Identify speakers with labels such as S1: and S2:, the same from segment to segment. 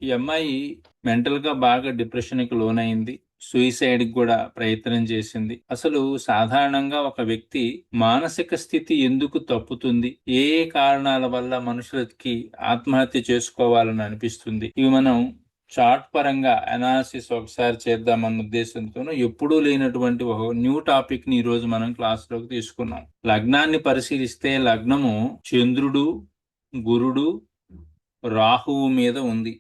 S1: ఈ అమ్మాయి మెంటల్గా బాగా డిప్రెషన్కి లోనైంది. సూయిసైడ్కి కూడా ప్రయత్నం చేసింది. అసలు సాధారణంగా ఒక వ్యక్తి మానసిక స్థితి ఎందుకు తప్పుతుంది, ఏ ఏ కారణాల వల్ల మనుషులకి ఆత్మహత్య చేసుకోవాలని అనిపిస్తుంది, ఇవి మనం చార్ట్ పరంగా అనాలిసిస్ ఒకసారి చేద్దామన్న ఉద్దేశంతోనూ ఎప్పుడూ లేనటువంటి ఒక న్యూ టాపిక్ ని ఈ రోజు మనం క్లాస్లోకి తీసుకున్నాం. లగ్నాన్ని పరిశీలిస్తే లగ్నము చంద్రుడు, గురుడు, రాహువు మీద ఉంది.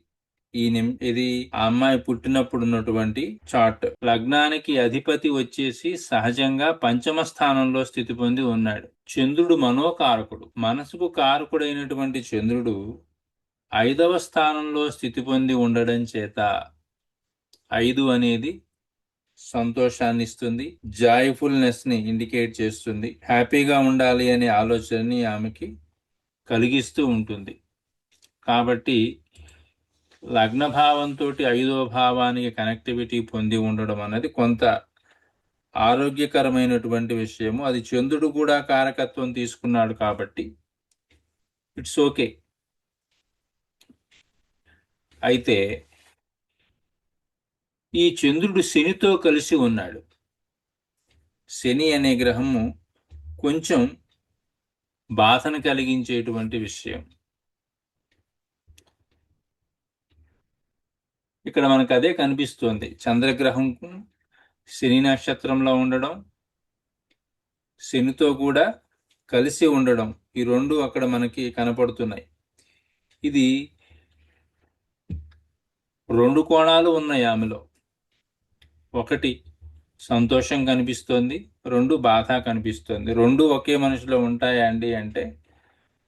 S1: ఇది ఆ అమ్మాయి పుట్టినప్పుడు ఉన్నటువంటి చార్ట్. లగ్నానికి అధిపతి వచ్చేసి సహజంగా పంచమ స్థానంలో స్థితి పొంది ఉన్నాడు. చంద్రుడు మనోకారకుడు. మనసుకు కారకుడైనటువంటి చంద్రుడు 5వ స్థానంలో స్థితి పొంది ఉండడం చేత 5 అనేది సంతోషాన్ని ఇస్తుంది, జాయ్ఫుల్నెస్ ని ఇండికేట్ చేస్తుంది, హ్యాపీగా ఉండాలి అనే ఆలోచనని ఆమెకి కలిగిస్తూ ఉంటుంది. కాబట్టి లగ్న భావంతో 5వ భావానికి కనెక్టివిటీ పొంది ఉండడం అనేది కొంత ఆరోగ్యకరమైనటువంటి విషయము. అది చంద్రుడు కూడా కారకత్వం తీసుకున్నాడు కాబట్టి ఇట్స్ ఓకే. అయితే ఈ చంద్రుడు శనితో కలిసి ఉన్నాడు. శని అనే గ్రహము కొంచెం బాధను కలిగించేటువంటి విషయం. ఇక్కడ మనకు అదే కనిపిస్తోంది. చంద్రగ్రహం శని నక్షత్రంలో ఉండడం, శనితో కూడా కలిసి ఉండడం, ఈ రెండు అక్కడ మనకి కనపడుతున్నాయి. ఇది 2 కోణాలు ఉన్నాయి ఆమెలో. ఒకటి సంతోషం కనిపిస్తోంది, 2 బాధ కనిపిస్తోంది. 2 ఒకే మనిషిలో ఉంటాయా అండి అంటే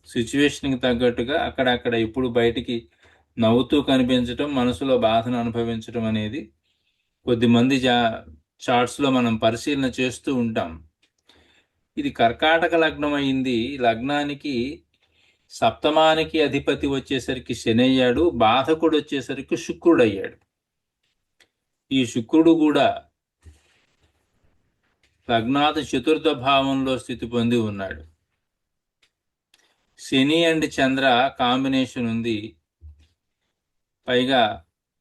S1: సిచ్యువేషన్కి తగ్గట్టుగా అక్కడక్కడ ఇప్పుడు బయటికి నవ్వుతూ కనిపించడం, మనసులో బాధను అనుభవించడం అనేది కొద్దిమంది చార్ట్స్లో మనం పరిశీలన చేస్తూ ఉంటాం. ఇది కర్కాటక లగ్నం అయింది. లగ్నానికి సప్తమానికి అధిపతి వచ్చేసరికి శని అయ్యాడు, బాధకుడు వచ్చేసరికి శుక్రుడు అయ్యాడు. ఈ శుక్రుడు కూడా లగ్నాది 4వ భావంలో స్థితి పొంది ఉన్నాడు. శని అండ్ చంద్ర కాంబినేషన్ ఉంది. పైగా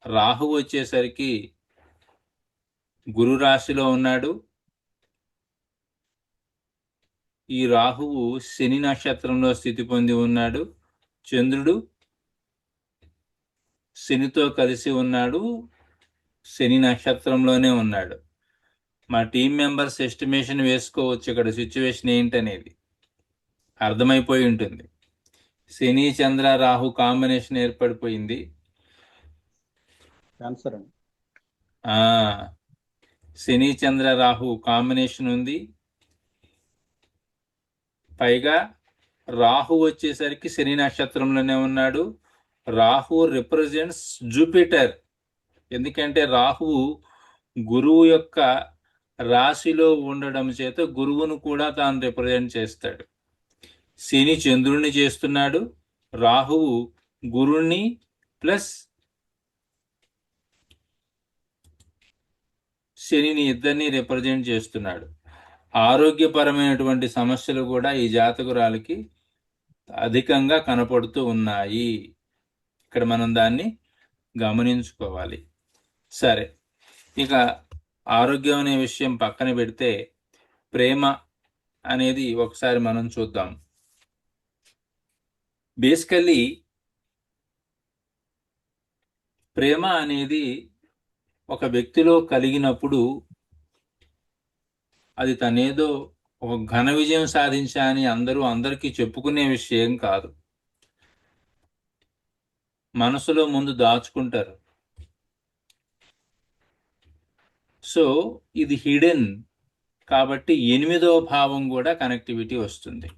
S1: రాహు వచ్చేసరికి గురు రాశిలో ఉన్నాడు. ఈ రాహువు శని నక్షత్రంలో స్థితి పొంది ఉన్నాడు. చంద్రుడు శనితో కలిసి ఉన్నాడు, శని నక్షత్రంలోనే ఉన్నాడు. మా టీం మెంబర్స్ ఎస్టిమేషన్ వేసుకోవచ్చు ఇక్కడ సిచ్యువేషన్ ఏంటనేది అర్థమైపోయి ఉంటుంది. శని చంద్ర రాహు కాంబినేషన్ ఏర్పడిపోయింది. శని చంద్ర రాహు కాంబినేషన్ ఉంది. పైగా రాహు వచ్చేసరికి శని నక్షత్రంలోనే ఉన్నాడు. Rahu represents Jupiter. ఎందుకంటే రాహువు గురువు యొక్క రాశిలో ఉండడం చేత గురువును కూడా తాను రిప్రజెంట్ చేస్తాడు. శని చంద్రుణ్ణి చేస్తున్నాడు, రాహువు గురుణ్ణి ప్లస్ శనిని ఇద్దరిని రిప్రజెంట్ చేస్తున్నాడు. ఆరోగ్యపరమైనటువంటి సమస్యలు కూడా ఈ జాతకురాలికి అధికంగా కనపడుతూ ఉన్నాయి. ఇక్కడ మనం దాన్ని గమనించుకోవాలి. సరే, ఇక ఆరోగ్యం అనే విషయం పక్కన పెడితే ప్రేమ అనేది ఒకసారి మనం చూద్దాం. బేసికల్లీ ప్రేమ అనేది ఒక వ్యక్తిలో కలిగినప్పుడు అది తనేదో ఒక ఘన విజయం సాధించా అని అందరికీ చెప్పుకునే విషయం కాదు. మనసులో ముందు దాచుకుంటారు. సో ఇది హిడెన్ కాబట్టి 8వ భావం కూడా కనెక్టివిటీ వస్తుంది.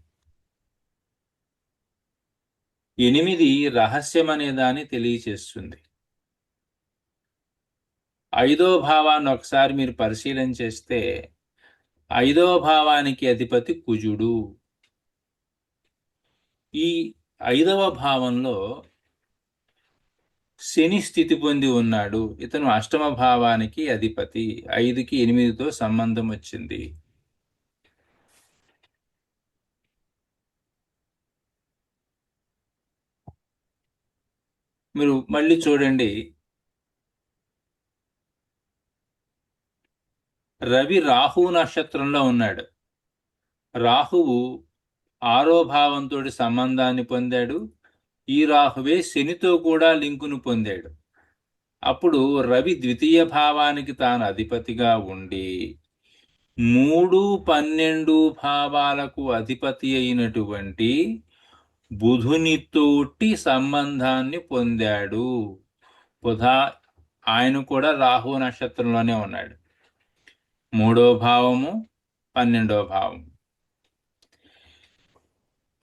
S1: 8 రహస్యం అనే దాన్ని తెలియచేస్తుంది. 5వ భావాన్ని ఒకసారి మీరు పరిశీలన చేస్తే 5వ భావానికి అధిపతి కుజుడు. ఈ 5వ భావంలో శని స్థితి పొంది ఉన్నాడు. ఇతను అష్టమ భావానికి అధిపతి. 5కి 8తో సంబంధం వచ్చింది. మీరు మళ్ళీ చూడండి, రవి రాహు నక్షత్రంలో ఉన్నాడు. రాహువు 6వ భావంతో సంబంధాన్ని పొందాడు. ఈ రాహువే శనితో కూడా లింకును పొందాడు. అప్పుడు రవి ద్వితీయ భావానికి తాను అధిపతిగా ఉండి 3, 12 భావాలకు అధిపతి అయినటువంటి బుధునితోటి సంబంధాన్ని పొందాడు. బుధ ఆయన కూడా రాహు నక్షత్రంలోనే ఉన్నాడు. 3వ భావము, 12వ భావం.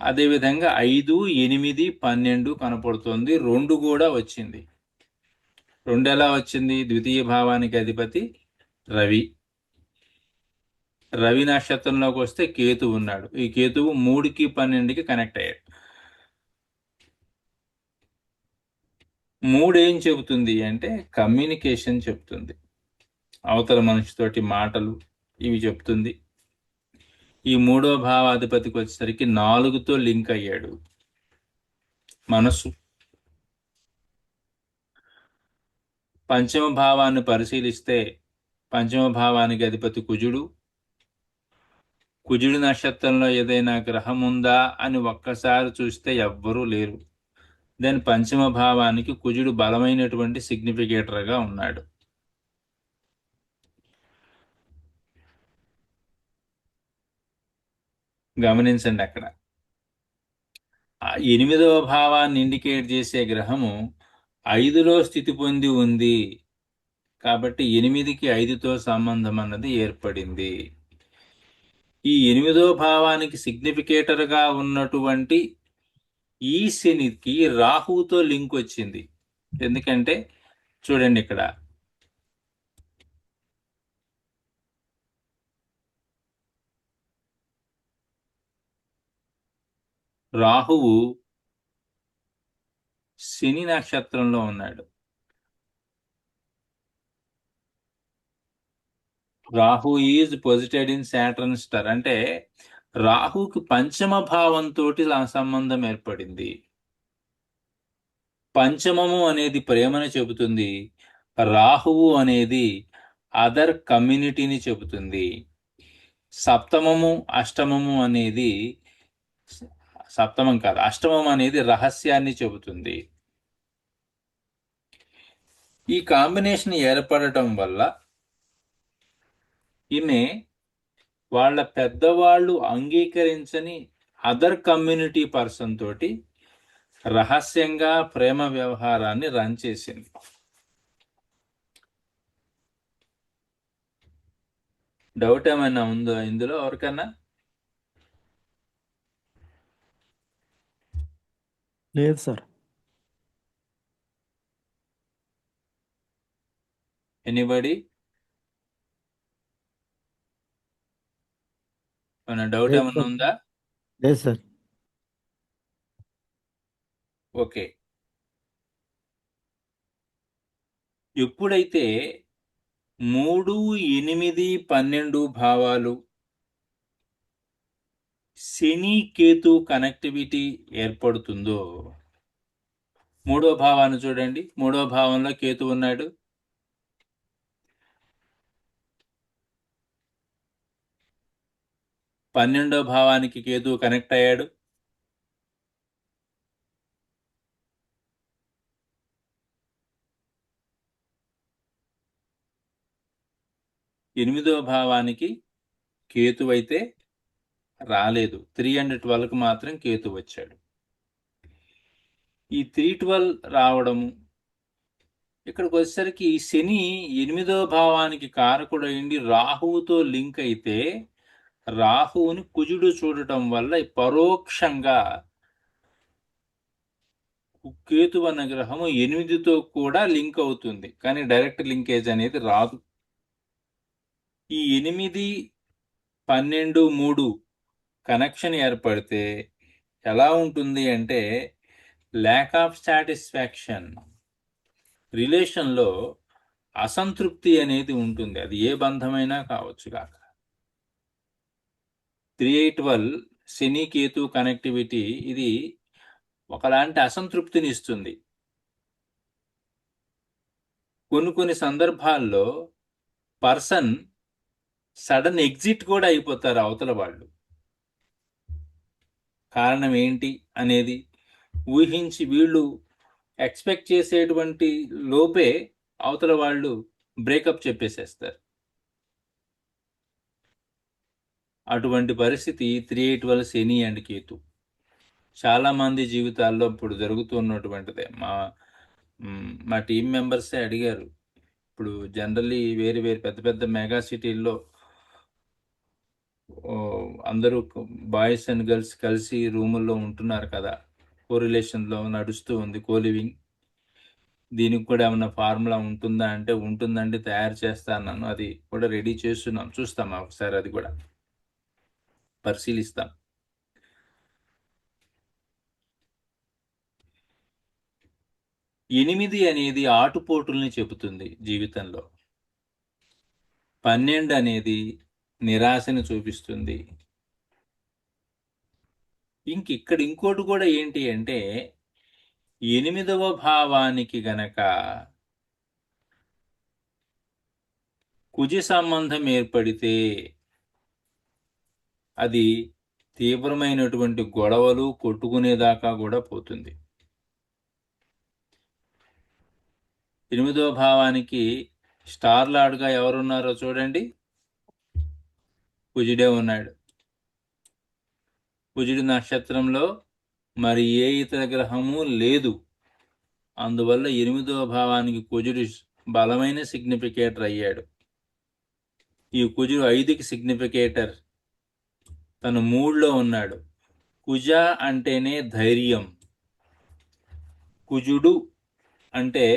S1: అదేవిధంగా 5, 8, 12 కనపడుతుంది. 2 కూడా వచ్చింది. 2 ఎలా వచ్చింది? ద్వితీయ భావానికి అధిపతి రవి. రవి నక్షత్రంలోకి వస్తే కేతు ఉన్నాడు. ఈ కేతువు 3కి 12కి కనెక్ట్ అయ్యాడు. 3 ఏం చెబుతుంది అంటే కమ్యూనికేషన్ చెప్తుంది. అవతల మనిషితోటి మాటలు ఇవి చెప్తుంది. ఈ 3వ భావాధిపతికి వచ్చేసరికి 4తో లింక్ అయ్యాడు. మనసు. పంచమ భావాన్ని పరిశీలిస్తే పంచమ భావానికి అధిపతి కుజుడు. కుజుడి నక్షత్రంలో ఏదైనా గ్రహం ఉందా అని ఒక్కసారి చూస్తే ఎవ్వరూ లేరు. దాని పంచమ భావానికి కుజుడు బలమైనటువంటి సిగ్నిఫికేటర్గా ఉన్నాడు. గమనించండి, అక్కడ 8వ భావాన్ని ఇండికేట్ చేసే గ్రహము 5లో స్థితి పొంది ఉంది. కాబట్టి 8కి 5తో సంబంధం అన్నది ఏర్పడింది. ఈ 8వ భావానికి సిగ్నిఫికేటర్గా ఉన్నటువంటి ఈ శనికి రాహుతో లింక్ వచ్చింది. ఎందుకంటే చూడండి, ఇక్కడ రాహువు శని నక్షత్రంలో ఉన్నాడు. Rahu is posited in Saturn star. అంటే రాహుకి పంచమ భావంతో సంబంధం ఏర్పడింది. పంచమము అనేది ప్రేమను చెబుతుంది. రాహువు అనేది అదర్ కమ్యూనిటీని చెబుతుంది. సప్తమము, అష్టమము అనేది సప్తమం కాదు, అష్టమం అనేది రహస్యాన్ని చెబుతుంది. ఈ కాంబినేషన్ ఏర్పడటం వల్ల ఈమె వాళ్ళ పెద్దవాళ్ళు అంగీకరించని అదర్ కమ్యూనిటీ పర్సన్ తోటి రహస్యంగా ప్రేమ వ్యవహారాన్ని రన్ చేసింది. డౌట్ ఏమైనా ఉందో ఇందులో ఎవరికన్నా?
S2: లేదు సార్.
S1: ఎనీబడి? ఏమైనా డౌట్
S2: లేదు
S1: ఏమైనా
S2: సార్.
S1: ఉందా?
S2: లేదు సార్.
S1: ఓకే. ఎప్పుడైతే 3, 8, 12 భావాలు శని కేతు కనెక్టివిటీ ఏర్పడుతుందో, 3వ భావాన్ని చూడండి. 3వ భావంలో కేతు ఉన్నాడు. 12వ భావానికి కేతు కనెక్ట్ అయ్యాడు. ఎనిమిదవ భావానికి కేతు అయితే రాలేదు. 3 and 12కు మాత్రం కేతు వచ్చాడు. ఈ 3-12 రావడము, ఇక్కడికి వచ్చేసరికి శని 8వ భావానికి కారకుడైండి రాహువుతో లింక్ అయితే రాహువుని కుజుడు చూడటం వల్ల పరోక్షంగా కేతు అన్న గ్రహము 8తో కూడా లింక్ అవుతుంది. కానీ డైరెక్ట్ లింకేజ్ అనేది రాదు. ఈ 8, 12, 3 కనెక్షన్ ఏర్పడితే ఎలా ఉంటుంది అంటే ల్యాక్ ఆఫ్ సాటిస్ఫాక్షన్, రిలేషన్లో అసంతృప్తి అనేది ఉంటుంది. అది ఏ బంధమైనా కావచ్చు కాక. 3-8-12 శని కేతు కనెక్టివిటీ ఇది ఒకలాంటి అసంతృప్తిని ఇస్తుంది. కొన్ని సందర్భాల్లో పర్సన్ సడన్ ఎగ్జిట్ కూడా అయిపోతారు అవతల వాళ్ళు. కారణం ఏంటి అనేది ఊహించి వీళ్ళు ఎక్స్పెక్ట్ చేసేటువంటి లోపే అవతల వాళ్ళు బ్రేకప్ చెప్పేసేస్తారు. అటువంటి పరిస్థితి 3/8 వల్ల శని అండ్ కేతు చాలా మంది జీవితాల్లో ఇప్పుడు జరుగుతున్నటువంటిదే. మా టీం మెంబర్సే అడిగారు. ఇప్పుడు జనరల్లీ వేరే వేరే పెద్ద పెద్ద మెగా సిటీల్లో అందరూ బాయ్స్ అండ్ గర్ల్స్ కలిసి రూముల్లో ఉంటున్నారు కదా, కోరిలేషన్లో నడుస్తూ ఉంది కోలివింగ్. దీనికి కూడా ఏమన్నా ఫార్ములా ఉంటుందా అంటే ఉంటుందండి, తయారు చేస్తా అన్నాను. అది కూడా రెడీ చేస్తున్నాం, చూస్తాం ఒకసారి, అది కూడా పరిశీలిస్తాం. ఎనిమిది అనేది ఆటుపోటుల్ని చెబుతుంది జీవితంలో. 12 అనేది నిరాశను చూపిస్తుంది. ఇక్కడ ఇంకోటి కూడా ఏంటి అంటే 8వ భావానికి గనక కుజ సంబంధం ఏర్పడితే అది తీవ్రమైనటువంటి గొడవలు కొట్టుకునేదాకా కూడా పోతుంది. 8వ భావానికి స్టార్ లార్డ్గా ఎవరున్నారో చూడండి, కుజుడే ఉన్నాడు. కుజుడి నక్షత్రంలో మరి ఏ ఇతర గ్రహము లేదు. అందువల్ల 8వ భావానికి కుజుడు బలమైన సిగ్నిఫికేటర్ అయ్యాడు. ఈ కుజుడు 5కి సిగ్నిఫికేటర్, తను 3లో ఉన్నాడు. కుజ అంటేనే ధైర్యం. కుజుడు అంటే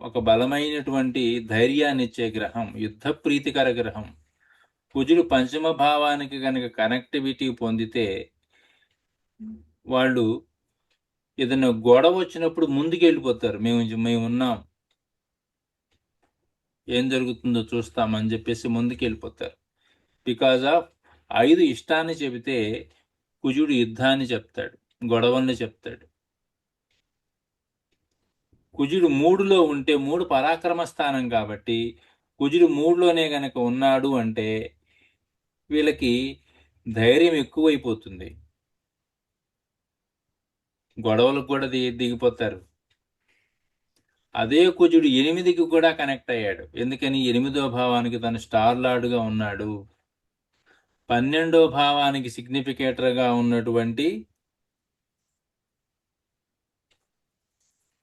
S1: ఒక బలమైనటువంటి ధైర్యాన్ని ఇచ్చే గ్రహం, యుద్ధ ప్రీతికర గ్రహం. కుజుడు పంచమ భావానికి కనుక కనెక్టివిటీ పొందితే వాళ్ళు ఏదైనా గొడవ వచ్చినప్పుడు ముందుకు వెళ్ళిపోతారు. మేము ఉన్నాం, ఏం జరుగుతుందో చూస్తామని చెప్పేసి ముందుకు వెళ్ళిపోతారు. బికాజ్ ఆఫ్ 5 ఇష్టాన్ని చెబితే కుజుడు యుద్ధాన్ని చెప్తాడు, గొడవల్ని చెప్తాడు. కుజుడు 3లో ఉంటే 3 పరాక్రమ స్థానం కాబట్టి కుజుడు 3లోనే గనక ఉన్నాడు అంటే వీళ్ళకి ధైర్యం ఎక్కువైపోతుంది, గొడవలకు కూడా దిగిపోతారు. అదే కుజుడు 8కి కూడా కనెక్ట్ అయ్యాడు. ఎందుకని? 8వ భావానికి తను స్టార్ లార్డ్గా ఉన్నాడు. 12వ భావానికి సిగ్నిఫికేటర్గా ఉన్నటువంటి,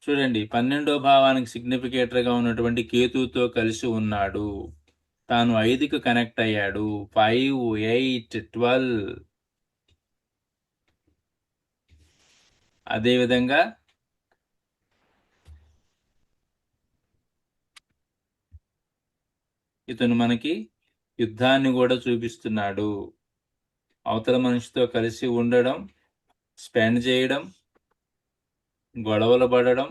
S1: చూడండి, 12వ భావానికి సిగ్నిఫికేటర్గా ఉన్నటువంటి కేతుతో కలిసి ఉన్నాడు. తాను 5కి కనెక్ట్ అయ్యాడు. 5, 8, 12. అదేవిధంగా ఇతను మనకి యుద్ధాన్ని కూడా చూపిస్తున్నాడు. అవతల మనిషితో కలిసి ఉండడం, స్పెండ్ చేయడం, గొడవలు పడడం,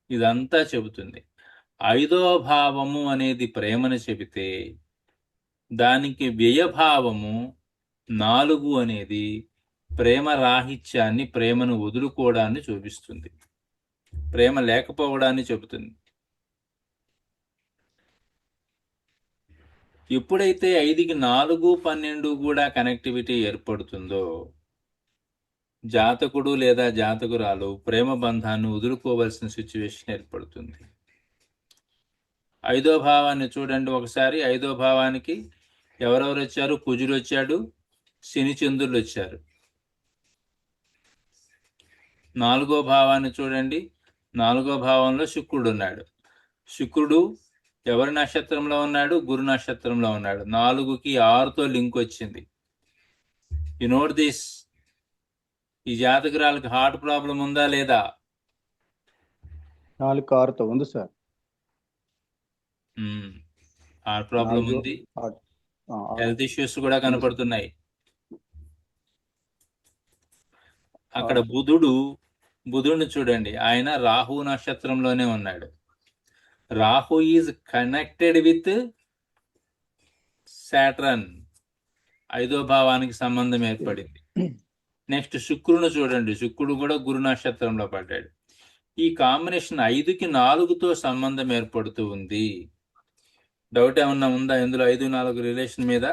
S1: ఇదంతా చెబుతుంది. 5వ భావము అనేది ప్రేమను చెబితే దానికి వ్యయభావము 4 అనేది ప్రేమ రాహిత్యాన్ని, ప్రేమను వదులుకోవడాన్ని చూపిస్తుంది, ప్రేమ లేకపోవడాన్ని చెబుతుంది. ఎప్పుడైతే 5కి 4, 12 కూడా కనెక్టివిటీ ఏర్పడుతుందో జాతకుడు లేదా జాతకురాలు ప్రేమ బంధాన్ని వదులుకోవలసిన సిచ్యువేషన్ ఏర్పడుతుంది. 5వ భావాన్ని చూడండి ఒకసారి. 5వ భావానికి ఎవరెవరు వచ్చారు? కుజుడు వచ్చాడు, శని చంద్రులు వచ్చారు. 4వ భావాన్ని చూడండి. 4వ భావంలో శుక్రుడు ఉన్నాడు. శుక్రుడు ఎవరి నక్షత్రంలో ఉన్నాడు? గురు నక్షత్రంలో ఉన్నాడు. 4కి 6తో లింక్ వచ్చింది. You note this. ఈ జాతకురాలకి హార్ట్ ప్రాబ్లం ఉందా లేదా?
S3: 4, 6తో ఉంది సార్.
S1: హార్ట్ ప్రాబ్లం ఉంది, హెల్త్ ఇష్యూస్ కూడా కనపడుతున్నాయి. అక్కడ బుధుడిని చూడండి, ఆయన రాహు నక్షత్రంలోనే ఉన్నాడు. Rahu is connected with Saturn. 5వ భావానికి సంబంధం ఏర్పడింది. నెక్స్ట్ శుక్రుని చూడండి, శుక్రుడు కూడా గురు నక్షత్రంలో పడ్డాడు. ఈ కాంబినేషన్ 5కి 4తో సంబంధం ఏర్పడుతూ ఉంది. డౌట్ ఏమన్నా ఉందా ఇందులో 5-4 రిలేషన్ మీద?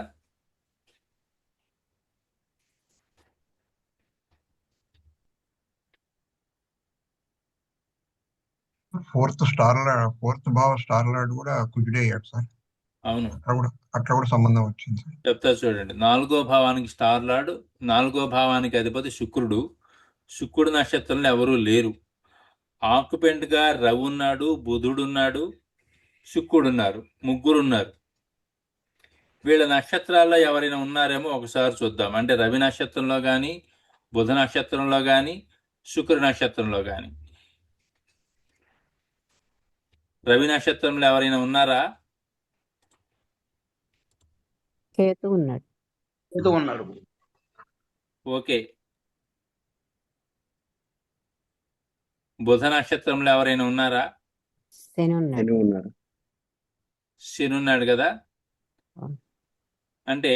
S3: ఫోర్త్ భావ స్టార్ లార్డ్ కూడా కుజుడే అయ్యాడు సార్.
S1: అవును,
S3: అట్లా కూడా సంబంధం వచ్చింది సార్.
S1: చెప్తా చూడండి. 4వ భావానికి స్టార్ లార్డ్, 4వ భావానికి అధిపతి శుక్రుడు. శుక్రుడు నక్షత్రంలో ఎవరూ లేరు. ఆక్యుపెంట్ గా రవి ఉన్నాడు, బుధుడు ఉన్నాడు, శుక్రుడు ఉన్నారు, ముగ్గురున్నారు. వీళ్ళ నక్షత్రాల్లో ఎవరైనా ఉన్నారేమో ఒకసారి చూద్దాం. అంటే రవి నక్షత్రంలో కానీ, బుధ నక్షత్రంలో కానీ, శుక్ర నక్షత్రంలో కానీ. రవి నక్షత్రంలో ఎవరైనా ఉన్నారా?
S4: కేతు ఉన్నాడు.
S5: కేతు ఉన్నాడు.
S1: ఓకే. బుధ నక్షత్రంలో ఎవరైనా ఉన్నారా?
S4: శని ఉన్నాడు.
S5: ఉన్నాడు.
S1: శని ఉన్నాడు కదా.
S4: అవును.
S1: అంటే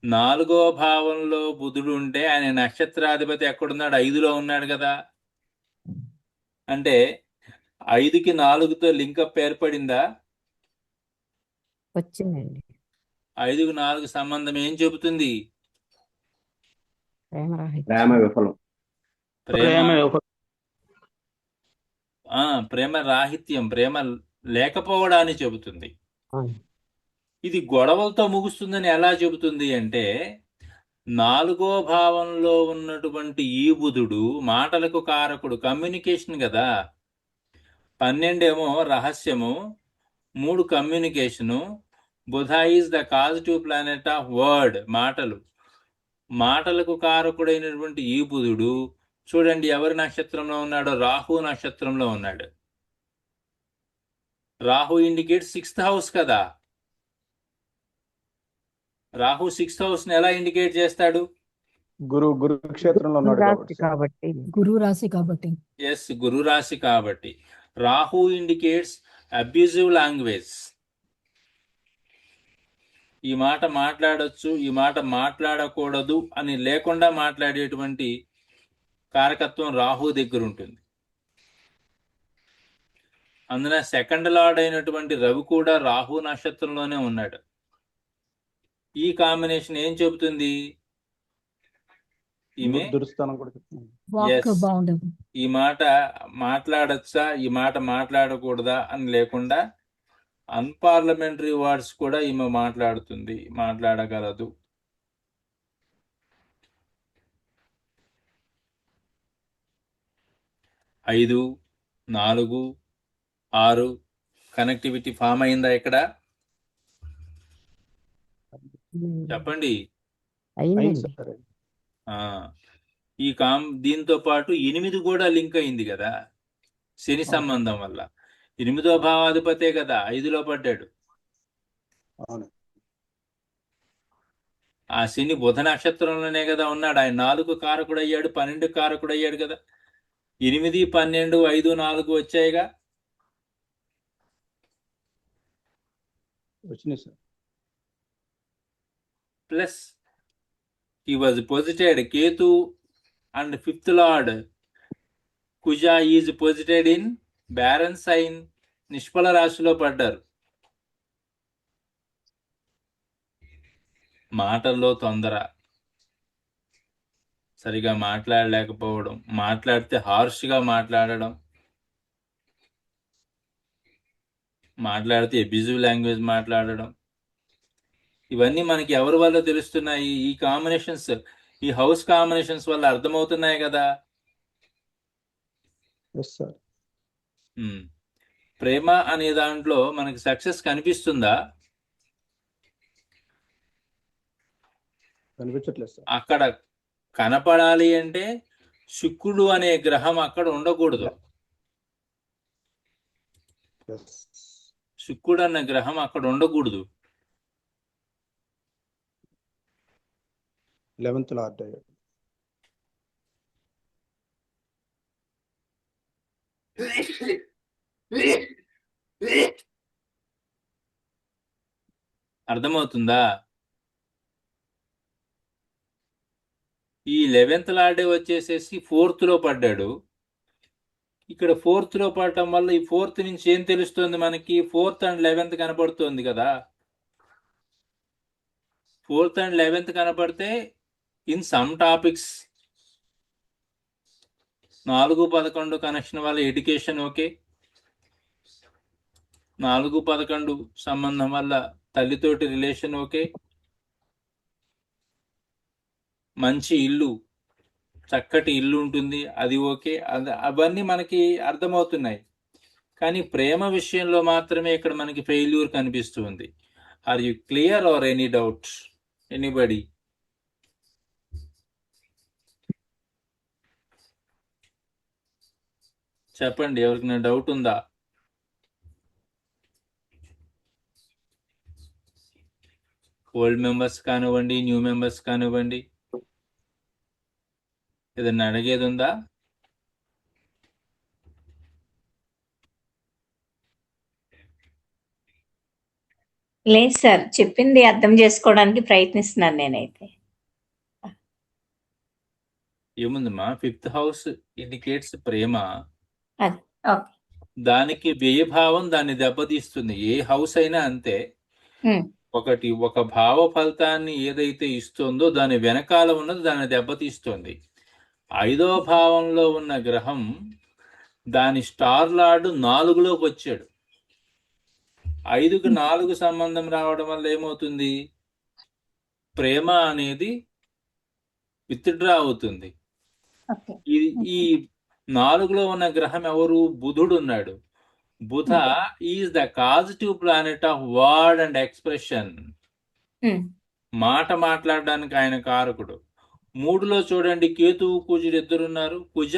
S1: 4వ భావంలో బుధుడు ఉంటే ఆయన నక్షత్రాధిపతి ఎక్కడున్నాడు? 5లో ఉన్నాడు కదా. అంటే 5కి 4తో లింకప్ ఏర్పడిందా?
S4: వచ్చిందండి.
S1: 5కి 4 సంబంధం ఏం చెబుతుంది?
S4: ప్రేమ రాహిత్యం.
S5: ప్రేమ విఫలం.
S1: ప్రేమ రాహిత్యం, ప్రేమ లేకపోవడాన్ని చెబుతుంది.
S4: అవును.
S1: ఇది గొడవలతో ముగుస్తుందని ఎలా చెబుతుంది అంటే, 4వ భావంలో ఉన్నటువంటి ఈ బుధుడు మాటలకు కారకుడు, కమ్యూనికేషన్ కదా. 12 ఏమో రహస్యము, 3 communication. Budha is the causative planet of word, మాటలకు కారకుడైనటువంటి ఈ బుధుడు చూడండి ఎవరి నక్షత్రంలో ఉన్నాడో, రాహు నక్షత్రంలో ఉన్నాడు. రాహు ఇండికేట్ 6th హౌస్ కదా. రాహు 6th హౌస్ ని ఎలా ఇండికేట్ చేస్తాడు?
S5: గురు క్షేత్రంలో ఉన్నాడు
S4: గురు రాశి కాబట్టి.
S1: ఎస్, గురు రాశి కాబట్టి. Rahu indicates abusive language. ఈ మాట మాట్లాడొచ్చు, ఈ మాట మాట్లాడకూడదు అని లేకుండా మాట్లాడేటువంటి కారకత్వం రాహు దగ్గర ఉంటుంది. అందున సెకండ్ లార్డ్ అయినటువంటి రవి కూడా రాహు నక్షత్రంలోనే ఉన్నాడు. ఈ కాంబినేషన్ ఏం చెబుతుంది? ఈమె ఈ మాట మాట్లాడచ్చా, ఈ మాట మాట్లాడకూడదా అని లేకుండా అన్పార్లమెంటరీ వర్డ్స్ కూడా ఈమె మాట్లాడగలదు. ఐదు, 4, 6 కనెక్టివిటీ ఫామ్ అయిందా ఇక్కడ? చెప్పండి. దీంతో పాటు 8 కూడా లింక్ అయింది కదా శని సంబంధం వల్ల. 8వ భావాధిపతే కదా 5లో పడ్డాడు. ఆ శని బుధ నక్షత్రంలోనే కదా ఉన్నాడు. ఆయన 4 కారకుడు అయ్యాడు, 12 కారకుడు అయ్యాడు కదా. 8, 12, 5, 4 వచ్చాయిగా. Plus he was posited Ketu and 5th lord Kuja is posited in barren sign, నిష్ఫల రాశిలో పడ్డారు. మాటల్లో తొందర, సరిగా మాట్లాడలేకపోవడం, మాట్లాడితే హార్ష్గా మాట్లాడడం, మాట్లాడితే అబ్యూజివ్ లాంగ్వేజ్ మాట్లాడడం, ఇవన్నీ మనకి ఎవరి వల్ల తెలుస్తున్నాయి? ఈ కాంబినేషన్స్, ఈ హౌస్ కాంబినేషన్స్ వల్ల అర్థమవుతున్నాయి కదా. ప్రేమ అనే దాంట్లో మనకి సక్సెస్ కనిపిస్తుందా?
S5: కనిపించట్లేదు.
S1: అక్కడ కనపడాలి అంటే శుక్రుడు అనే గ్రహం అక్కడ ఉండకూడదు. శుక్రుడు అనే గ్రహం అక్కడ ఉండకూడదు.
S5: 11th లార్డ్ అయ్యాడు.
S1: అర్థమవుతుందా? ఈ 11th లార్డే వచ్చేసేసి 4th లో పడ్డాడు. ఇక్కడ 4th లో పడటం వల్ల ఈ 4th నుంచి ఏం తెలుస్తుంది మనకి? 4th అండ్ 11th కనపడుతుంది కదా. 4th అండ్ 11th కనపడితే ఇన్ సమ్ టాపిక్స్ 4-11 కనెక్షన్ వల్ల ఎడ్యుకేషన్ ఓకే. 4-11 సంబంధం వల్ల తల్లితోటి రిలేషన్ ఓకే. మంచి ఇల్లు, చక్కటి ఇల్లు ఉంటుంది, అది ఓకే. అవన్నీ మనకి అర్థమవుతున్నాయి. కానీ ప్రేమ విషయంలో మాత్రమే ఇక్కడ మనకి ఫెయిల్యూర్ కనిపిస్తుంది. Are you clear are any doubt anybody? చెప్పండి, ఎవరికైనా డౌట్ ఉందా? ఓల్డ్ మెంబర్స్ కానివ్వండి, న్యూ మెంబర్స్ కానివ్వండి, ఏదన్నా అడిగేది ఉందా?
S6: లేదు సార్, చెప్పింది అర్థం చేసుకోవడానికి ప్రయత్నిస్తున్నాను నేనైతే.
S1: ఏముందమ్మా, 5th హౌస్ ఇండికేట్స్ ప్రేమ.
S6: అది ఓకే.
S1: దానికి వ్యయభావం దాన్ని దెబ్బతీస్తుంది. ఏ హౌస్ అయినా అంతే.
S6: ఉమ్,
S1: ఒక భావ ఫలితాన్ని ఏదైతే ఇస్తుందో దాని వెనకాల ఉన్నది దాన్ని దెబ్బతీస్తుంది. 5వ భావంలో ఉన్న గ్రహం దాని స్టార్ లార్డ్ 4లోకి వచ్చాడు. 5కి 4 సంబంధం రావడం వల్ల ఏమవుతుంది? ప్రేమ అనేది విత్డ్రా అవుతుంది.
S6: ఓకే.
S1: ఈ 4లో ఉన్న గ్రహం ఎవరు? బుధుడు ఉన్నాడు. Budha is the causative planet of word and expression.
S6: Um,
S1: మాట మాట్లాడడానికి ఆయన కారకుడు. 3లో చూడండి, కేతువు కుజుడు ఇద్దరున్నారు. కుజ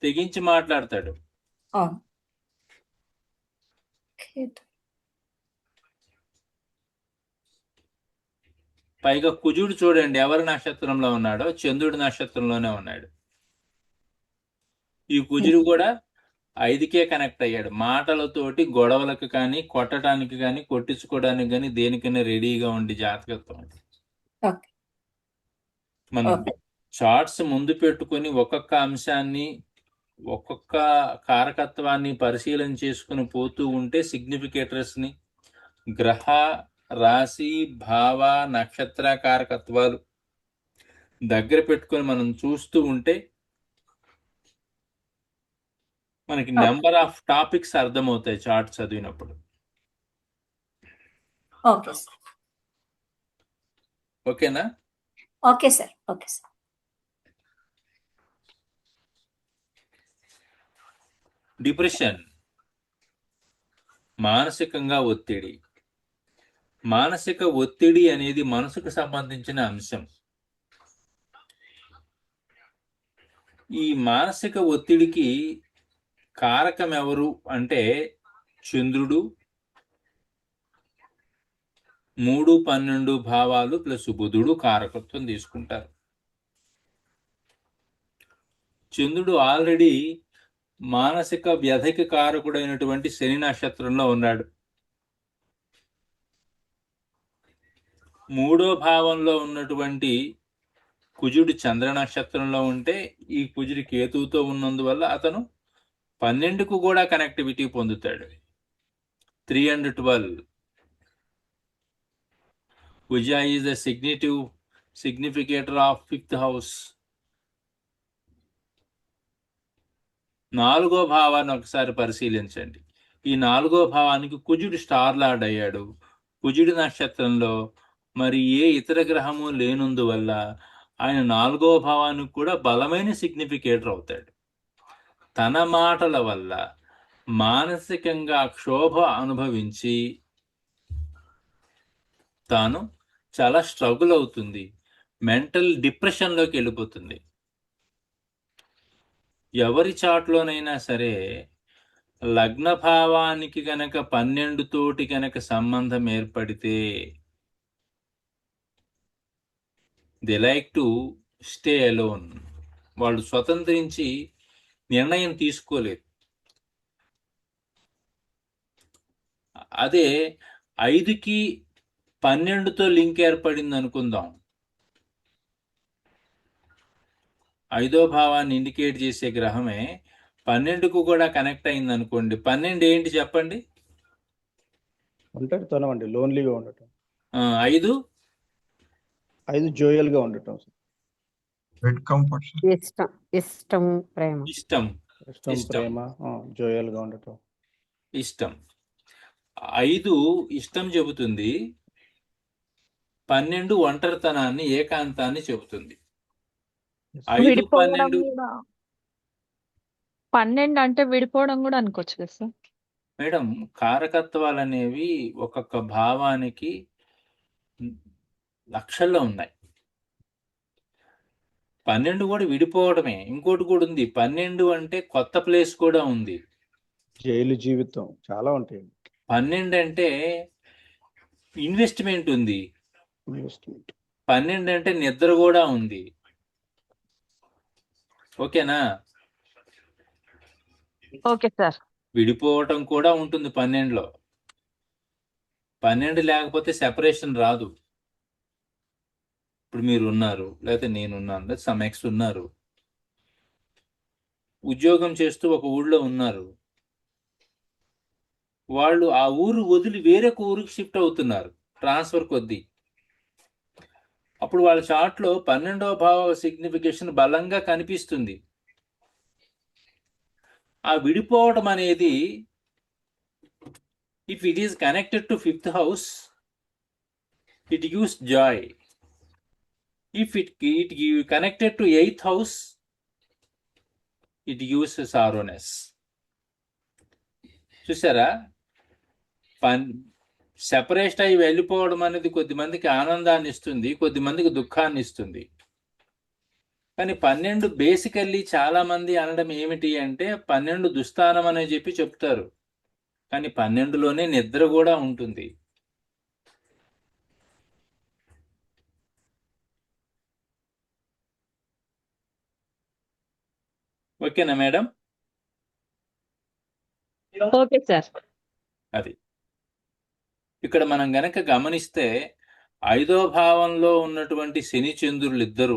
S1: తెగించి మాట్లాడతాడు.
S6: అవును. కేతు.
S1: పైగా కుజుడు చూడండి ఎవరి నక్షత్రంలో ఉన్నాడో? చంద్రుడి నక్షత్రంలోనే ఉన్నాడు. ఈ కుజుడు కూడా 5కే కనెక్ట్ అయ్యాడు. మాటలతోటి గొడవలకు కానీ, కొట్టడానికి కానీ, కొట్టించుకోవడానికి కానీ దేనికైనా రెడీగా ఉండి జాతకత్వం.
S6: ఓకే.
S1: మనం
S6: ఓకే.
S1: చార్ట్స్ ముందు పెట్టుకొని ఒక్కొక్క అంశాన్ని, ఒక్కొక్క కారకత్వాన్ని పరిశీలన చేసుకుని పోతూ ఉంటే సిగ్నిఫికేటర్స్ ని, గ్రహ, రాశి, భావ, నక్షత్ర కారకత్వాలు దగ్గర పెట్టుకొని మనం చూస్తూ ఉంటే మనకి నెంబర్ ఆఫ్ టాపిక్స్ అర్థమవుతాయి చార్ట్ చదివినప్పుడు.
S6: Okay sir.
S1: ఓకేనా?
S6: Okay sir. Okay sir.
S1: Depression, మానసికంగా ఒత్తిడి. మానసిక ఒత్తిడి అనేది మనసుకు సంబంధించిన అంశం. ఈ మానసిక ఒత్తిడికి కారకం ఎవరు అంటే చంద్రుడు, 3-12 భావాలు ప్లస్ బుధుడు కారకత్వం తీసుకుంటారు. చంద్రుడు ఆల్రెడీ మానసిక వ్యధకి కారకుడైనటువంటి శని నక్షత్రంలో ఉన్నాడు. 3వ భావంలో ఉన్నటువంటి కుజుడు చంద్ర నక్షత్రంలో ఉంటే ఈ కుజుడి కేతువుతో ఉన్నందువల్ల అతను 12కు కూడా కనెక్టివిటీ పొందుతాడు. 3 and 12. Kuja is the significator of 5th house. 4వ భావాన్ని ఒకసారి పరిశీలించండి. ఈ 4వ భావానికి కుజుడు స్టార్ లార్డ్ అయ్యాడు. కుజుడి నక్షత్రంలో మరి ఏ ఇతర గ్రహము లేనందువల్ల ఆయన 4వ భావానికి కూడా బలమైన సిగ్నిఫికేటర్ అవుతాడు. తన మాటల వల్ల మానసికంగా క్షోభ అనుభవించి తాను చాలా స్ట్రగుల్ అవుతుంది. మెంటల్ డిప్రెషన్లోకి వెళ్ళిపోతుంది. ఎవరి చాట్లోనైనా సరే లగ్న భావానికి గనక 12 తోటి గనక సంబంధం ఏర్పడితే they like to stay alone. వాళ్ళు స్వతంత్రించి నిర్ణయం తీసుకోలేరు. అదే 5కి 12తో లింక్ ఏర్పడింది అనుకుందాం. ఐదో భావాన్ని ఇండికేట్ చేసే గ్రహమే 12కు కూడా కనెక్ట్ అయింది అనుకోండి. 12 ఏంటి చెప్పండి?
S5: ఒంటరితనం అండి, లోన్లీగా ఉండటం.
S1: 5
S5: 5 జోయల్ గా ఉండటం.
S3: Bed comfort sir.
S4: ఇష్టం ఇష్టం ప్రేమ
S1: ఇష్టం.
S5: ఇష్టం, ప్రేమ, జోయల్ గా ఉండటం.
S1: ఇష్టం. 5 ఇష్టం చెబుతుంది, 12 ఒంటరితనాన్ని, ఏకాంతాన్ని చెబుతుంది. 5
S7: విడిపోవడం
S1: 12
S7: కూడా 12 అంటే విడిపోవడం కూడా అనుకోవచ్చు కదా సార్?
S1: మేడం, కారకత్వాలు అనేవి ఒక్కొక్క భావానికి లక్షల్లో ఉన్నాయి. 12 కూడా విడిపోవడమే. ఇంకోటి కూడా ఉంది, 12 అంటే కొత్త ప్లేస్ కూడా ఉంది.
S5: జైలు జీవితం చాలా ఉంటాయి.
S1: 12 అంటే ఇన్వెస్ట్మెంట్ ఉంది.
S5: ఇన్వెస్ట్మెంట్.
S1: 12 అంటే నిద్ర కూడా ఉంది. ఓకేనా?
S7: Okay sir.
S1: విడిపోవటం కూడా ఉంటుంది 12లో. 12 లేకపోతే సెపరేషన్ రాదు. ఇప్పుడు మీరు ఉన్నారు, లేకపోతే నేనున్నాను, లేదా సమ్ ఎక్స్ ఉన్నారు, ఉద్యోగం చేస్తూ ఒక ఊళ్ళో ఉన్నారు. వాళ్ళు ఆ ఊరు వదిలి వేరొక ఊరికి షిఫ్ట్ అవుతున్నారు ట్రాన్స్ఫర్ కొద్దీ. అప్పుడు వాళ్ళ చార్ట్లో 12వ భావ సిగ్నిఫికేషన్ బలంగా కనిపిస్తుంది. ఆ విడిపోవడం అనేది, if it is connected to 5th house, it gives joy. If it connected to 8th house, it gives sorrowness. చూసారా? సెపరేట్ అయ్యి వెళ్ళిపోవడం అనేది కొద్దిమందికి ఆనందాన్ని ఇస్తుంది, కొద్దిమందికి దుఃఖాన్ని ఇస్తుంది. కానీ 12 బేసికల్లీ చాలా మంది అనడం ఏమిటి అంటే 12 దుస్థానం అని చెప్పి చెప్తారు. కానీ 12లోనే నిద్ర కూడా ఉంటుంది. ఓకేనా మేడం?
S7: Okay sir.
S1: అది ఇక్కడ మనం గనక గమనిస్తే 5వ భావంలో ఉన్నటువంటి శని చంద్రులు ఇద్దరు,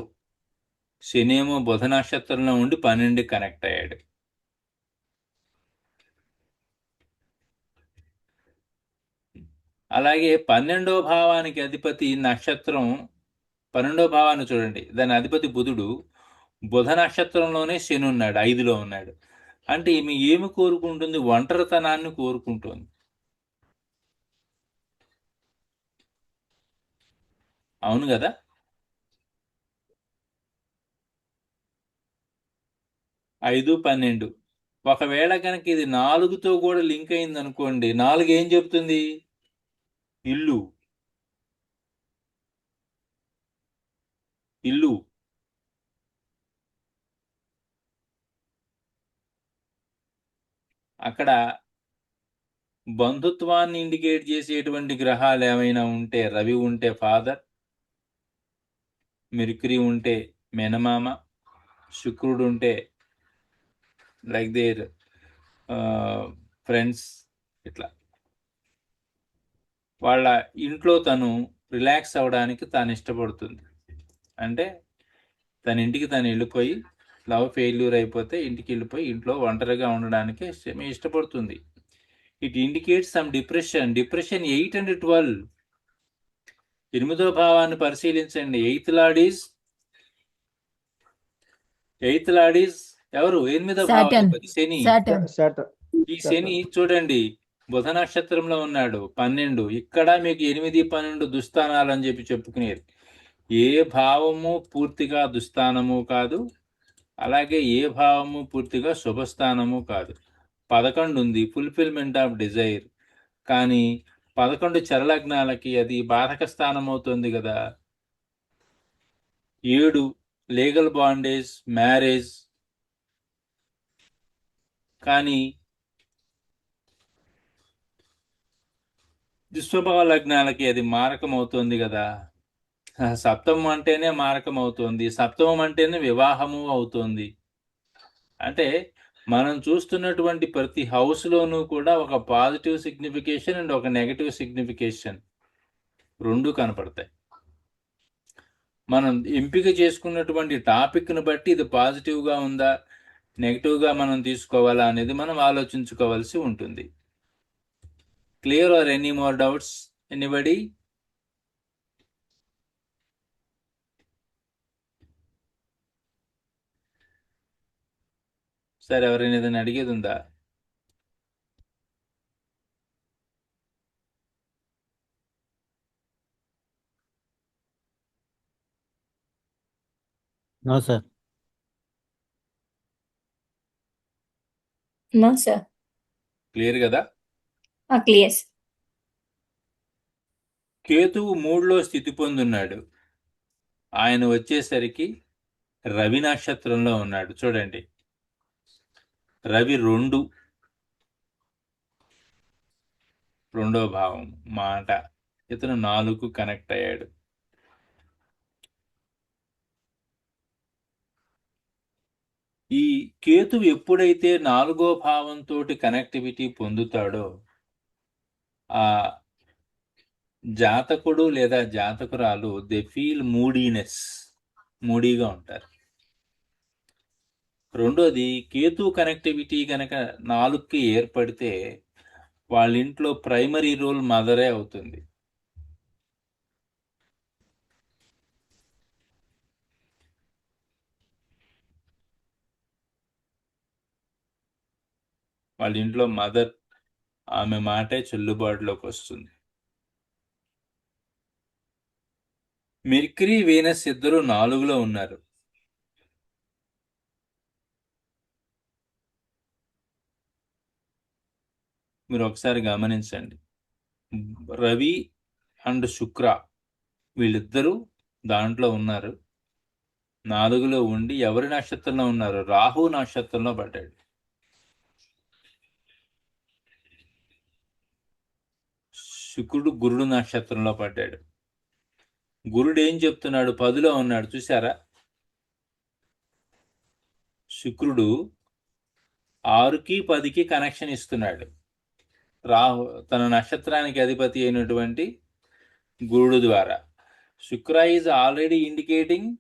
S1: శని ఏమో బుధ నక్షత్రంలో ఉండి 12 కనెక్ట్ అయ్యాడు. అలాగే 12వ భావానికి అధిపతి నక్షత్రం, 12వ భావాన్ని చూడండి, దాని అధిపతి బుధుడు, బుధ నక్షత్రంలోనే శని ఉన్నాడు, 5లో ఉన్నాడు. అంటే ఈమె ఏమి కోరుకుంటుంది? ఒంటరితనాన్ని కోరుకుంటుంది. అవును కదా? ఐదు 12. ఒకవేళ కనుక ఇది 4తో కూడా లింక్ అయింది అనుకోండి, 4 ఏం చెప్తుంది? ఇల్లు. ఇల్లు. అక్కడ బంధుత్వాన్ని ఇండికేట్ చేసేటువంటి గ్రహాలు ఏమైనా ఉంటే, రవి ఉంటే ఫాదర్, మెర్క్యూరీ ఉంటే మేనమామ, శుక్రుడు ఉంటే లైక్ దేర్ ఫ్రెండ్స్, ఇట్లా వాళ్ళ ఇంట్లో తను రిలాక్స్ అవ్వడానికి తాను ఇష్టపడుతుంది. అంటే తన ఇంటికి తను వెళ్ళిపోయి, లవ్ ఫెయిల్యూర్ అయిపోతే ఇంటికి వెళ్ళిపోయి ఇంట్లో ఒంటరిగా ఉండడానికి ఇష్టపడుతుంది. It indicates some depression. 8 and 12. 8వ భావాన్ని పరిశీలించండి. ఎయిత్ లార్డ్ ఈజ్ ఎవరు? 8వ భావాధిపతి శని. ఈ శని చూడండి, బుధ నక్షత్రంలో ఉన్నాడు, 12. ఇక్కడ మీకు 8, 12 దుస్థానాలు అని చెప్పి చెప్పుకునేది. ఏ భావము పూర్తిగా దుస్థానము కాదు, అలాగే ఏ భావము పూర్తిగా శుభస్థానము కాదు. 11 ఉంది, ఫుల్ఫిల్మెంట్ ఆఫ్ డిజైర్. కానీ 11 చరలగ్నాలకి అది బాధక స్థానం అవుతుంది కదా. 7 లీగల్ బాండేజ్, మ్యారేజ్. కానీ దుస్వభావ లగ్నాలకి అది మారకం అవుతుంది కదా. సప్తమం అంటేనే మారకం అవుతుంది, సప్తమం అంటేనే వివాహము అవుతుంది. అంటే మనం చూస్తున్నటువంటి ప్రతి హౌస్లోనూ కూడా ఒక పాజిటివ్ సిగ్నిఫికేషన్ అండ్ ఒక నెగటివ్ సిగ్నిఫికేషన్ రెండు కనపడతాయి. మనం ఎంపిక చేసుకున్నటువంటి టాపిక్ను బట్టి ఇది పాజిటివ్గా ఉందా నెగిటివ్గా మనం తీసుకోవాలా అనేది మనం ఆలోచించుకోవాల్సి ఉంటుంది. Clear are any more doubts anybody? సరే, ఎవరైనా ఏదైనా అడిగేది ఉందా?
S2: No sir.
S6: No sir.
S1: Clear కదా?
S6: Clear sir.
S1: కేతువు 3లో స్థితి పొందున్నాడు. ఆయన వచ్చేసరికి రవి నక్షత్రంలో ఉన్నాడు. చూడండి, రవి రెండో భావం మాట, ఇతను 4కు కనెక్ట్ అయ్యాడు. ఈ కేతువు ఎప్పుడైతే 4వ భావంతో కనెక్టివిటీ పొందుతాడో ఆ జాతకుడు లేదా జాతకురాలు దే ఫీల్ మూడీగా ఉంటారు. రెండోది, కేతు కనెక్టివిటీ కనుక 4కి ఏర్పడితే వాళ్ళ ఇంట్లో ప్రైమరీ రోల్ మదరే అవుతుంది. వాళ్ళ ఇంట్లో మదర్, ఆమె మాటే చెల్లుబాటులోకి వస్తుంది. మెర్క్యూరీ వీనస్ ఇద్దరు 4లో ఉన్నారు. మీరు ఒకసారి గమనించండి, రవి అండ్ శుక్ర వీళ్ళిద్దరూ దాంట్లో ఉన్నారు. 4లో ఉండి ఎవరి నక్షత్రంలో ఉన్నారు? రాహు నక్షత్రంలో పడ్డాడు. శుక్రుడు గురుడు నక్షత్రంలో పడ్డాడు. గురుడు ఏం చెప్తున్నాడు? 10లో ఉన్నాడు, చూసారా? శుక్రుడు 6కి 10కి కనెక్షన్ ఇస్తున్నాడు. రాహు తన నక్షత్రానికి అధిపతి అయినటువంటి గురుడు ద్వారా. శుక్ర is already indicating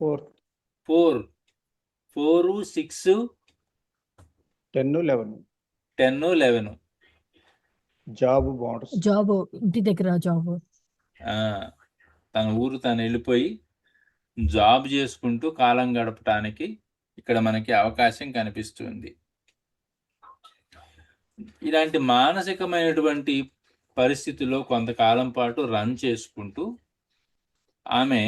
S1: 4, 6,
S5: 10, 11.
S1: 10, 11.
S5: Job bonds.
S8: Job, ఇంటి దగ్గర జాబ్.
S1: తన ఊరు తను వెళ్ళిపోయి జాబ్ చేసుకుంటూ కాలం గడపటానికి ఇక్కడ మనకి అవకాశం కనిపిస్తుంది. ఇలాంటి మానసికమైనటువంటి పరిస్థితుల్లో కొంతకాలం పాటు రన్ చేసుకుంటూ ఆమె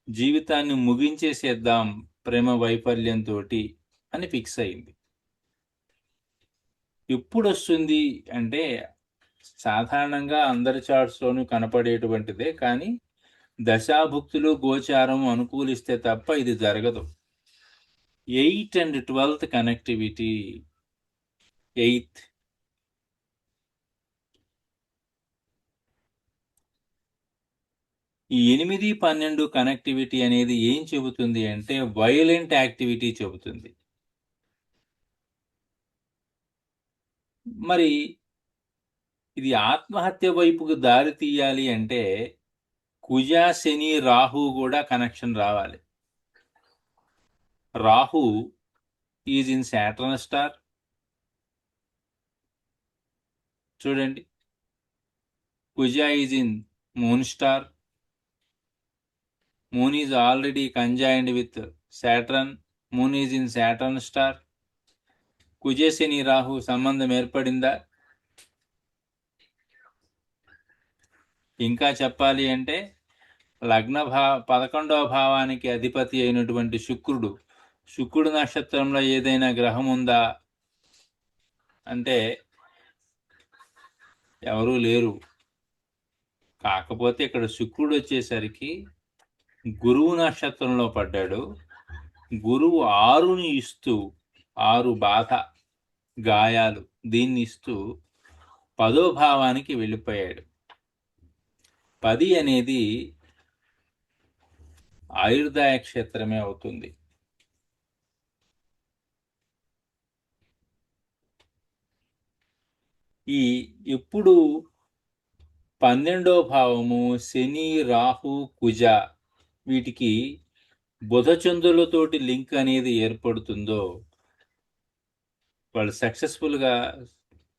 S1: జీవితాన్ని ముగించేసేద్దాం ప్రేమ వైఫల్యంతో అని ఫిక్స్ అయింది. ఎప్పుడు వస్తుంది అంటే సాధారణంగా అందరి చార్ట్స్లోనూ కనపడేటువంటిదే, కానీ దశాభుక్తులు గోచారం అనుకూలిస్తే తప్ప ఇది జరగదు. 8 and 12th కనెక్టివిటీ. 8th ఈ 8, 12 కనెక్టివిటీ అనేది ఏం చెబుతుంది అంటే వైలెంట్ యాక్టివిటీ చెబుతుంది. మరి ఇది ఆత్మహత్య వైపుకు దారి తీయాలి అంటే కుజ, శని, రాహు కూడా కనెక్షన్ రావాలి. Rahu is in Saturn star. చూడండి, Kuja is in moon star. Moon is already conjoined with Saturn. Moon is in Saturn star. Kuja, Shani, Rahu సంబంధం ఏర్పడిందా? ఇంకా చెప్పాలి అంటే లగ్న 11వ భావానికి అధిపతి అయినటువంటి శుక్రుడు నక్షత్రంలో ఏదైనా గ్రహం ఉందా అంటే ఎవరూ లేరు. కాకపోతే ఇక్కడ శుక్రుడు వచ్చేసరికి గురువు నక్షత్రంలో పడ్డాడు. గురువు 6ని ఇస్తూ, 6 బాధ, గాయాలు దీన్ని ఇస్తూ 10వ భావానికి వెళ్ళిపోయాడు. 10 అనేది ఆయుర్దాయ క్షేత్రమే అవుతుంది. ఎప్పుడు 12వ భావము శని, రాహు, కుజ వీటికి బుధచంద్రులతోటి లింక్ అనేది ఏర్పడుతుందో వాళ్ళు సక్సెస్ఫుల్గా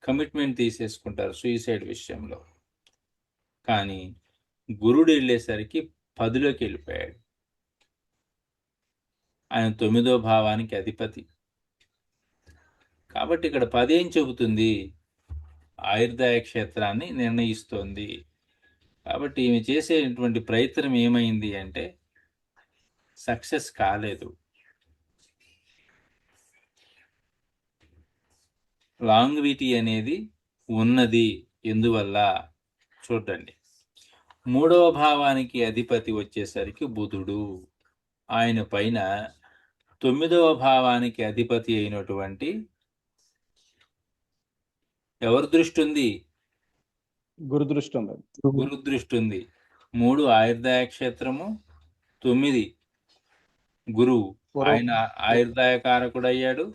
S1: కమిట్మెంట్ తీసేసుకుంటారు సూసైడ్ విషయంలో. కానీ గురుడు వెళ్ళేసరికి 10లోకి వెళ్ళిపోయాడు. ఆయన 9వ భావానికి అధిపతి. కాబట్టి ఇక్కడ 10 ఏం చెబుతుంది? ఆయుర్దాయ క్షేత్రాన్ని నిర్ణయిస్తోంది. కాబట్టి ఈమె చేసేటువంటి ప్రయత్నం ఏమైంది అంటే సక్సెస్ కాలేదు. లాంగ్విటీ అనేది ఉన్నది. ఎందువల్ల చూడండి, 3వ భావానికి అధిపతి వచ్చేసరికి బుధుడు. ఆయన పైన 9వ భావానికి అధిపతి అయినటువంటి ఎవరి దృష్టి ఉంది?
S5: గురు దృష్టి ఉంది.
S1: గురు దృష్టి ఉంది. 3 ఆయుర్దాయ క్షేత్రము, 9 గురువు. ఆయన ఆయుర్దాయ కారకుడు అయ్యాడు.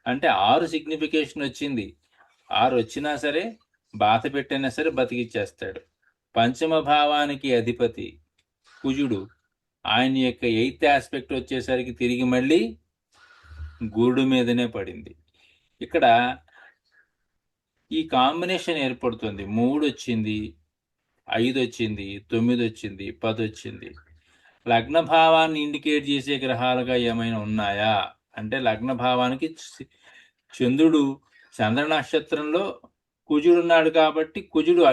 S1: అంటే 6 సిగ్నిఫికేషన్ వచ్చింది. 6 వచ్చినా సరే బాధ పెట్టైనా సరే బతికిచ్చేస్తాడు. 5వ భావానికి అధిపతి కుజుడు. ఆయన యొక్క 8th ఆస్పెక్ట్ వచ్చేసరికి తిరిగి మళ్ళీ గురుడు మీదనే పడింది. ఇక్కడ ఈ కాంబినేషన్ ఏర్పడుతుంది. 3 వచ్చింది, 5 వచ్చింది, 9 వచ్చింది, 10 వచ్చింది. లగ్న భావాన్ని ఇండికేట్ చేసే గ్రహాలుగా ఏమైనా ఉన్నాయా అంటే లగ్న భావానికి చంద్రుడు చంద్ర నక్షత్రంలో కుజుడు ఉన్నాడు కాబట్టి కుజుడు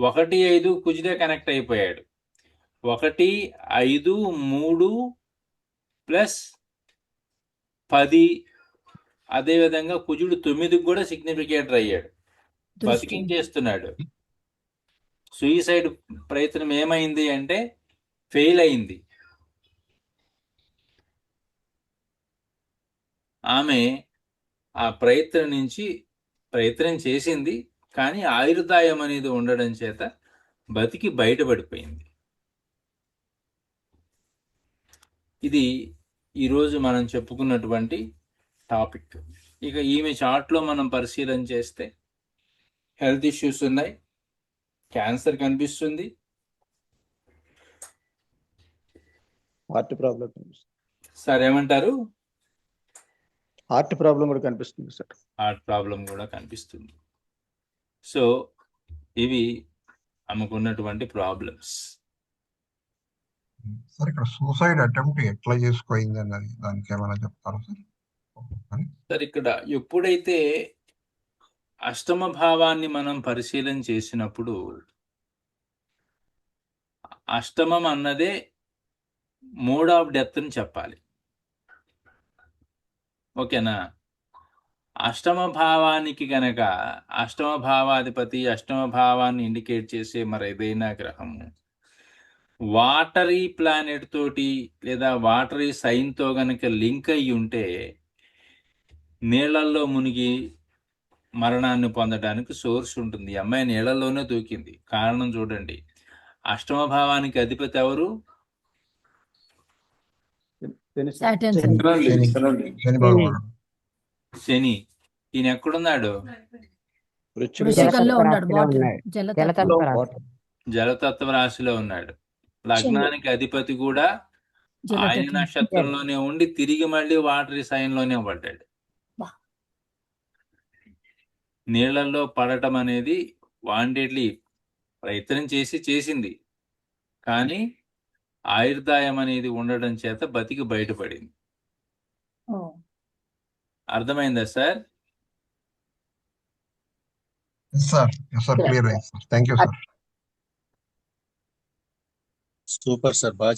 S1: 1, 5 కుజుడే కనెక్ట్ అయిపోయాడు. 1, 5, 3 ప్లస్ 10. అదేవిధంగా కుజుడు 9కి కూడా సిగ్నిఫికేటర్ అయ్యాడు, బతికించేస్తున్నాడు. సూసైడ్ ప్రయత్నం ఏమైంది అంటే ఫెయిల్ అయింది. ఆమె ఆ ప్రయత్నం చేసింది, కానీ ఆయుర్దాయం అనేది ఉండడం చేత బతికి బయటపడిపోయింది. ఇది ఈరోజు మనం చెప్పుకున్నటువంటి టాపిక్. ఇక ఈమె చార్ట్లో మనం పరిశీలన చేస్తే హెల్త్ ఇష్యూస్ ఉన్నాయి, క్యాన్సర్ కనిపిస్తుంది,
S5: హార్ట్ ప్రాబ్లం
S1: సార్ ఏమంటారు?
S5: హార్ట్ ప్రాబ్లం కూడా కనిపిస్తుంది సార్.
S1: హార్ట్ ప్రాబ్లం కూడా కనిపిస్తుంది. సో ఇవి ఆమెకున్నటువంటి ప్రాబ్లమ్స్.
S3: సార్ ఇక్కడ సూసైడ్ అటెంప్ట్ ఎట్లా చేసుకోయింది అన్నది దానికి ఏమైనా చెప్తారా సార్?
S1: సార్ ఇక్కడ ఎప్పుడైతే అష్టమ భావాన్ని మనం పరిశీలన చేసినప్పుడు అష్టమం అన్నదే మోడ్ ఆఫ్ డెత్ అని చెప్పాలి. ఓకేనా? అష్టమ భావానికి గనక అష్టమ భావాధిపతి అష్టమ భావాన్ని ఇండికేట్ చేసే మరి ఏదైనా గ్రహము వాటరీ ప్లానెట్ తోటి లేదా వాటరీ సైన్తో గనక లింక్ అయ్యి ఉంటే నీళ్లల్లో మునిగి మరణాన్ని పొందడానికి సోర్స్ ఉంటుంది. ఈ అమ్మాయి నీళ్లలోనే దూకింది. కారణం చూడండి, అష్టమ భావానికి అధిపతి ఎవరు?
S8: Saturn, sir.
S3: శని భగవానుడు.
S1: శని. ఈయన ఎక్కడున్నాడు?
S8: వృశ్చికంలో ఉన్నాడు. వాటర్
S4: ఉన్నాడు.
S8: జలతత్వం.
S4: జలతత్వ రాశి.
S1: జలతత్వ రాశిలో ఉన్నాడు. లగ్నానికి అధిపతి కూడా ఆయన
S8: జలతత్వం.
S1: నక్షత్రంలోనే ఉండి తిరిగి మళ్ళీ వాటరీ సైన్ లోనే పడ్డాడు.
S8: బా.
S1: నీళ్లలో పడటం అనేది వాంటెడ్లీ ప్రయత్నం చేసింది, కానీ ఆయుర్దాయం అనేది ఉండడం చేత బతికి బయటపడింది. అర్థమైందా సార్?
S3: సార్ క్లియర్ అయింది sir. Thank you sir.
S9: Super sir, బాగా